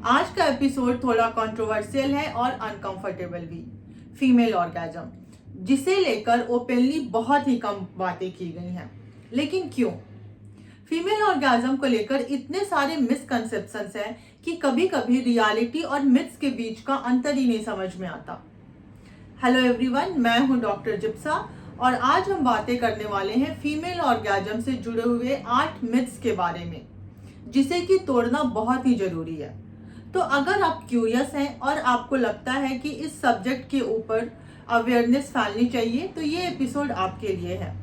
आज का एपिसोड थोड़ा कंट्रोवर्शियल है और अनकंफर्टेबल भी। फीमेल ऑर्गेजम, जिसे लेकर ओपनली बहुत ही कम बातें की गई हैं। लेकिन क्यों? फीमेल ऑर्गेजम को लेकर इतने सारे मिसकंसेप्शंस हैं कि कभी कभी रियलिटी और मिथ्स के बीच का अंतर ही नहीं समझ में आता। हेलो एवरीवन, मैं हूं डॉक्टर जिप्सा और आज हम बातें करने वाले हैं फीमेल ऑर्गेजम से जुड़े हुए 8 मिथ्स के बारे में, जिसे कि तोड़ना बहुत ही जरूरी है। तो अगर आप क्यूरियस हैं और आपको लगता है कि इस सब्जेक्ट के ऊपर अवेयरनेस फैलनी चाहिए, तो ये एपिसोड आपके लिए है।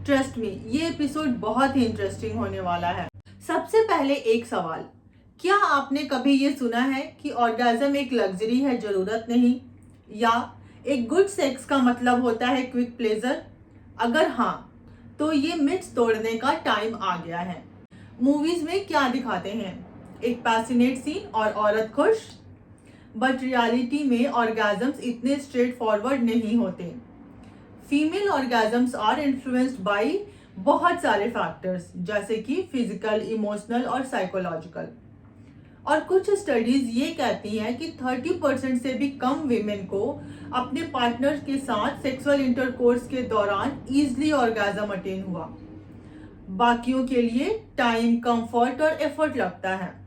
ट्रस्ट मी, ये एपिसोड बहुत ही इंटरेस्टिंग होने वाला है। सबसे पहले एक सवाल, क्या आपने कभी ये सुना है कि ऑर्गेजम एक लग्जरी है, जरूरत नहीं, या एक गुड सेक्स का मतलब होता है क्विक प्लेजर? अगर हाँ, तो ये मिथ्स तोड़ने का टाइम आ गया है। मूवीज में क्या दिखाते हैं? एक पैशनेट सीन और औरत खुश। बट रियलिटी में ऑर्गेजम्स इतने स्ट्रेट फॉरवर्ड नहीं होते। Female orgasms are influenced by बहुत सारे फैक्टर्स, जैसे कि फिजिकल, इमोशनल और साइकोलॉजिकल। और कुछ स्टडीज ये कहती हैं कि 30% से भी कम विमेन को अपने पार्टनर के साथ सेक्सुअल इंटरकोर्स के दौरान इजीली ऑर्गेजम अटेन हुआ। बाकियों के लिए टाइम, कंफर्ट और एफर्ट लगता है।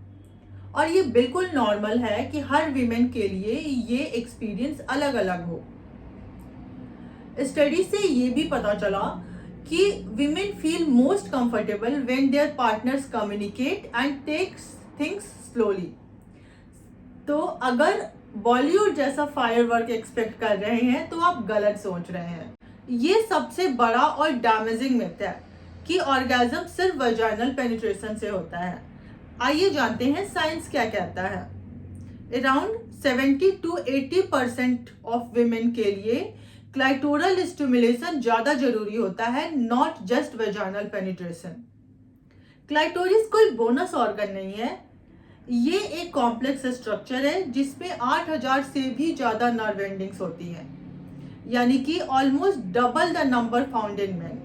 और ये बिल्कुल नॉर्मल है कि हर विमेन के लिए ये एक्सपीरियंस अलग अलग हो। स्टडी से ये भी पता चला कि women feel most comfortable when their partners communicate and takes things slowly. तो अगर बॉलीवुड जैसा फायरवर्क एक्सपेक्ट कर रहे हैं तो आप गलत सोच रहे हैं। ये सबसे बड़ा और डैमेजिंग मिथ है कि ऑर्गेजम सिर्फ वजाइनल पेनिट्रेशन से होता है। आइए जानते हैं साइंस क्या कहता है। अराउंड 70 to 80% ऑफ विमेन के लिए क्लाइटोरल स्टिमुलेशन ज्यादा जरूरी होता है, not just vaginal penetration. Clitoris कोई बोनस ऑर्गन नहीं है, ये एक कॉम्प्लेक्स स्ट्रक्चर है जिसमें 8000 से भी ज्यादा नर्व एंडिंग्स होती हैं, यानी कि almost double the number found in main.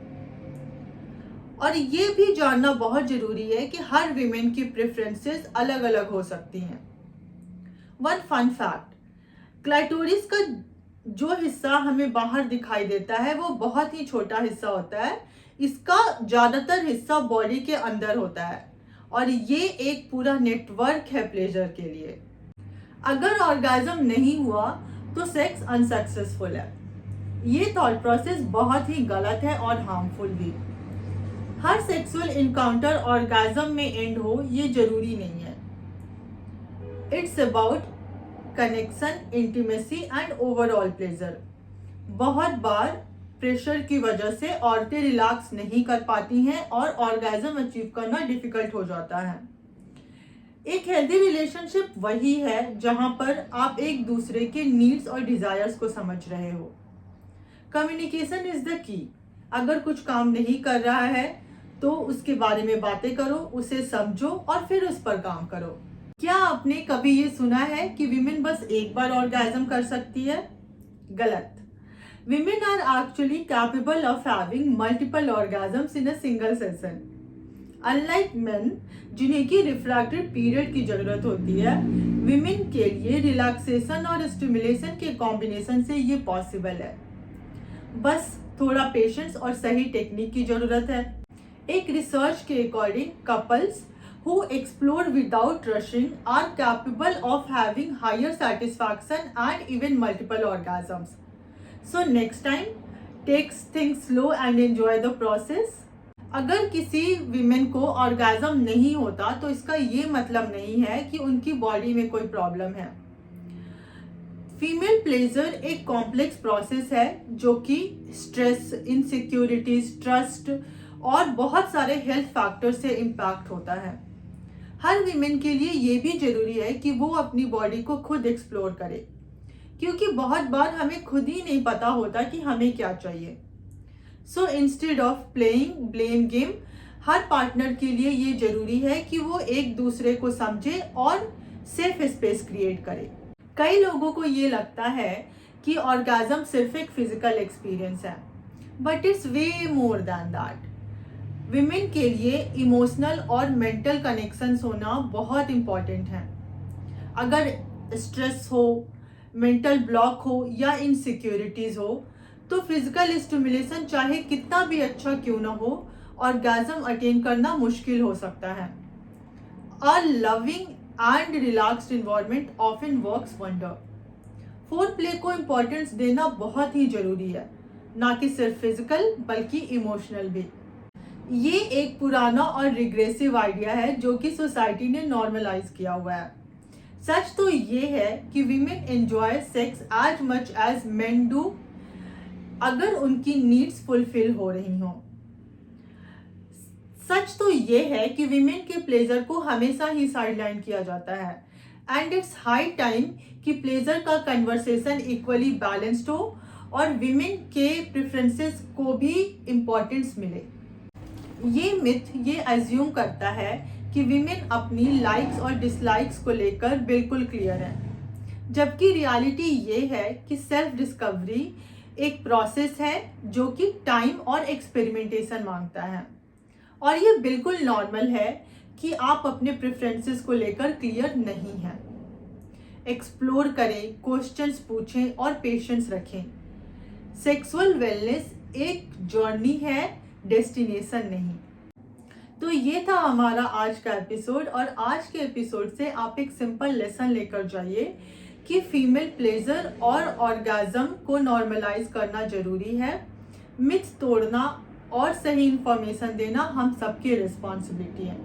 और ये भी जानना बहुत जरूरी है कि हर विमेन की प्रेफरेंसेस अलग अलग हो सकती हैं। वन फन फैक्ट, क्लाइटोरिस का जो हिस्सा हमें बाहर दिखाई देता है वो बहुत ही छोटा हिस्सा होता है। इसका ज्यादातर हिस्सा बॉडी के अंदर होता है और ये एक पूरा नेटवर्क है प्लेजर के लिए। अगर ऑर्गेजम नहीं हुआ तो सेक्स अनसक्सेसफुल है। ये थॉट प्रोसेस बहुत ही गलत है और हार्मफुल भी। हर सेक्सुअल इनकाउंटर ऑर्गेजम में एंड हो ये जरूरी नहीं है। It's about connection, intimacy and overall pleasure. बहुत बार प्रेशर की वजह से औरतें रिलैक्स नहीं कर पाती हैं और ऑर्गेजम अचीव करना डिफिकल्ट हो जाता है। एक हेल्दी रिलेशनशिप वही है जहां पर आप एक दूसरे के नीड्स और डिजायर्स को समझ रहे हो। Communication is the key. अगर कुछ काम नहीं कर रहा है तो उसके बारे में बातें करो, उसे समझो और फिर उस पर काम करो। क्या आपने कभी ये सुना है कि विमेन बस एक बार ऑर्गेजम कर सकती है? गलत। Women are actually capable of having multiple orgasms in a single session. Unlike men, जिन्हें की रिफ्रैक्टिव पीरियड की जरूरत होती है, विमेन के लिए रिलैक्सेशन और स्टिमुलेशन के कॉम्बिनेशन से ये पॉसिबल है। बस थोड़ा पेशेंस और सही टेक्निक की जरूरत है। एक रिसर्च के according couples who explore without rushing are capable of having higher satisfaction and even multiple orgasms. So next time, take things slow and enjoy the process. अगर किसी विमेन को ऑर्गेजम नहीं होता तो इसका ये मतलब नहीं है कि उनकी बॉडी में कोई प्रॉब्लम है। फीमेल प्लेजर एक कॉम्प्लेक्स प्रोसेस है जो कि स्ट्रेस, इनसिक्योरिटीज, ट्रस्ट और बहुत सारे हेल्थ फैक्टर से इम्पैक्ट होता है। हर विमेन के लिए ये भी जरूरी है कि वो अपनी बॉडी को खुद एक्सप्लोर करे, क्योंकि बहुत बार हमें खुद ही नहीं पता होता कि हमें क्या चाहिए। So instead of playing blame game, her partner के लिए ये जरूरी है कि वो एक दूसरे को समझे और सेफ स्पेस क्रिएट करे। कई लोगों को ये लगता है कि ऑर्गेजम सिर्फ एक फिजिकल एक्सपीरियंस है, but it's way more than that. Women के लिए इमोशनल और मेंटल कनेक्शंस होना बहुत इंपॉर्टेंट है। अगर स्ट्रेस हो, मेंटल ब्लॉक हो या इनसिक्योरिटीज हो, तो फिजिकल स्टिमुलेशन चाहे कितना भी अच्छा क्यों ना हो, ऑर्गेज्म अटेन करना मुश्किल हो सकता है। A loving and relaxed environment often works wonder. Four play को इम्पोर्टेंस देना बहुत ही जरूरी है, ना कि सिर्फ फिजिकल बल्कि इमोशनल भी। ये एक पुराना और रिग्रेसिव आइडिया है जो कि सोसाइटी ने नॉर्मलाइज किया हुआ है। सच तो ये है कि women enjoy sex as much as men do, अगर उनकी नीड्स फुलफिल हो रही हों। सच तो ये है कि वीमेन के प्लेजर को हमेशा ही साइडलाइन किया जाता है, एंड इट्स हाई टाइम कि प्लेजर का कन्वर्सेशन इक्वली बैलेंस्ड हो और वीमेन के प्रेफरेंसेस को भी इम्पोर्टेंस मिले। ये मिथ ये एज्यूम करता है कि वीमेन अपनी लाइक्स और डिसलाइक्स को लेकर बिल्कुल क्लियर है, जबकि रियलिटी ये है कि सेल्फ डिस्कवरी एक प्रोसेस है जो कि टाइम और एक्सपेरिमेंटेशन मांगता है। और ये बिल्कुल नॉर्मल है कि आप अपने प्रेफरेंसेस को लेकर क्लियर नहीं हैं। एक्सप्लोर करें, क्वेश्चंस पूछें और पेशेंस रखें। सेक्सुअल वेलनेस एक जर्नी है, डेस्टिनेशन नहीं। तो ये था हमारा आज का एपिसोड, और आज के एपिसोड से आप एक सिंपल लेसन लेकर जाइए कि फीमेल प्लेजर और ऑर्गेज्म को नॉर्मलाइज करना जरूरी है। मिथ तोड़ना और सही इंफॉर्मेशन देना हम सबकी रिस्पॉन्सिबिलिटी है।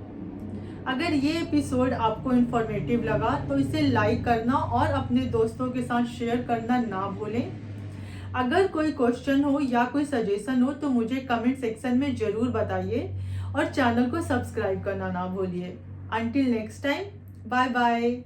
अगर ये एपिसोड आपको इन्फॉर्मेटिव लगा तो इसे लाइक करना और अपने दोस्तों के साथ शेयर करना ना भूलें। अगर कोई क्वेश्चन हो या कोई सजेशन हो तो मुझे कमेंट सेक्शन में ज़रूर बताइए, और चैनल को सब्सक्राइब करना ना भूलिए। Until next time, bye bye.